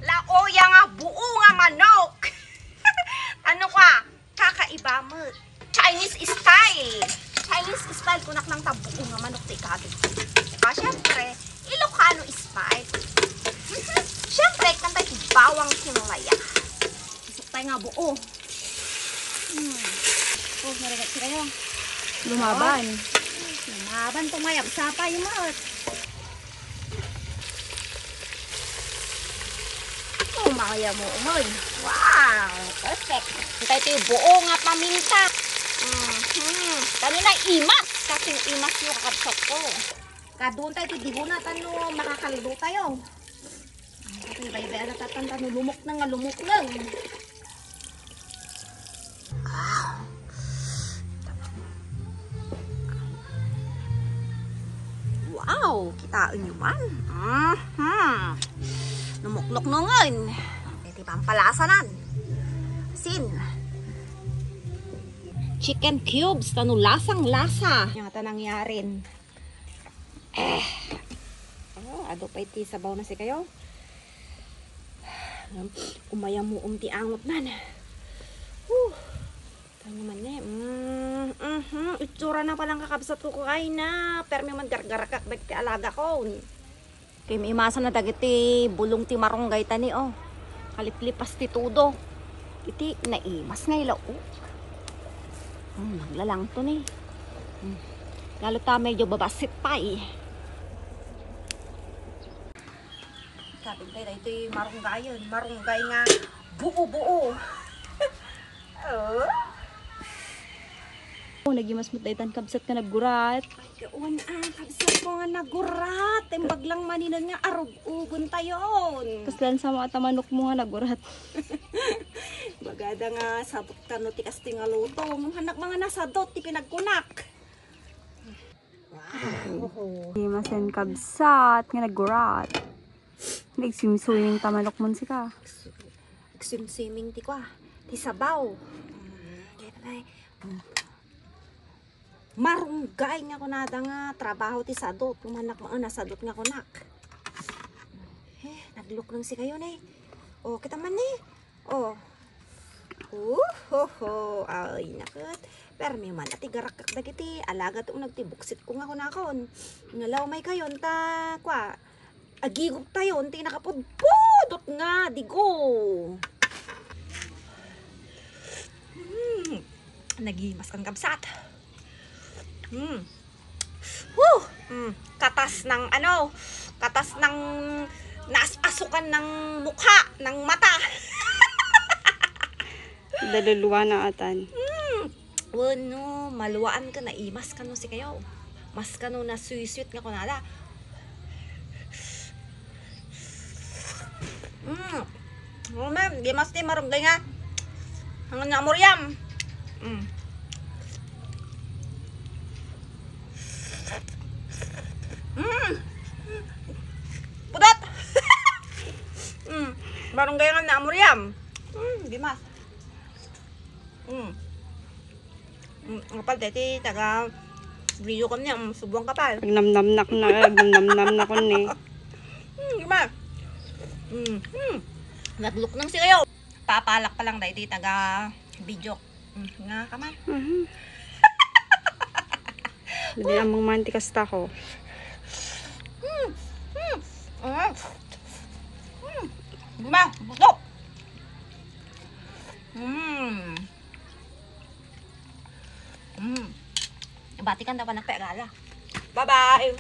Laoya nga buo nga manok. Ano ka? Kakaiba mo. Chinese style. Chinese style kunak ng tabuo nga manok ti ikato. Syempre, Ilocano style. Syempre, kantay ti bawang kinulaya. Isok tayo nga buo. Oh, narigat siya kayo. Lumaban. Lumaban tumayab sa pa yung maot. Umaya mo umoy. Wow! Perfect. Ito yung buo nga paminta. Kanina imas. Kasing imas yung kakabsat ko. Kadun tayo diho na tano makakaludo tayo. Kasi bay-bay na tatanda no lumok na nga lumok lang. Wow! Kitaan nyo man. Numuklok nungan. Iti pampalasanan. Sin. Chicken cubes. Tano lasang-lasa. Yung ata nangyarin. Ado pa iti sabaw na si kayo. Umaya mo ti angot nan. Tayo naman itsura na palang kakabsat ko kain na. Pero may man gargarakak ti alaga ko. Kaya may imasan na dagiti bulong ti marunggay tani oh. Kaliplipas ti tudo. Iti naimas nga ilaw. Naglalang to ni. Lalo ta medyo babasit pa eh. Sabi tayo ito yung marunggay yun. Marunggay nga buo-buo. Nagimas mo tayo kabsat ka naggurat. Yun kabsat ko nga nagurat. Timbag lang maninan nga arog-ugon tayon. Kaslan sa mga tamanok mo nga naggurat. Bagada nga sabot ka no ti kasting nga luto. Hanak mga nasadot ti pinagkunak. Wow. Nagimasen kabsat nga naggurat. Nagsimsuying tamanok mo si ka. Nagsimsiming ti kwa. Ti sabaw. Marunggay nga kunada nga trabaho ti sadot. Pumanak mga nasadot nga kunak. Nagluk lang si kayo na Oh, kita man Ay, nakit. Pero may man ati garakak dagiti. Alaga to nagtibuksit ko nga kunakon. Ngalaw may kayon ta kwa. Agigop tayo. Ti nakapudpudot nga. Digo. Nagimas kang kabsat. Katas ng katas ng naasasukan ng mukha, ng mata. Daluluwa na atan. Bueno, maluwaan ka na imas ka no si kayo. Mas ka no na sweet nga kunala. Gimas ti marunggay nga. Hangan nga muryam. Pudot. Barunggay nga na muryam. Gimas. Kapal teti taga video ko niya subuang kapal. Namnam na ko ni. Gimas. Nagluk nang si kayo. Papalak pa lang dahil taga video. Nga kaman. Hindi amang mantikas ta ko. Guma, busok. Batikan daw pa ng pegala. Bye-bye.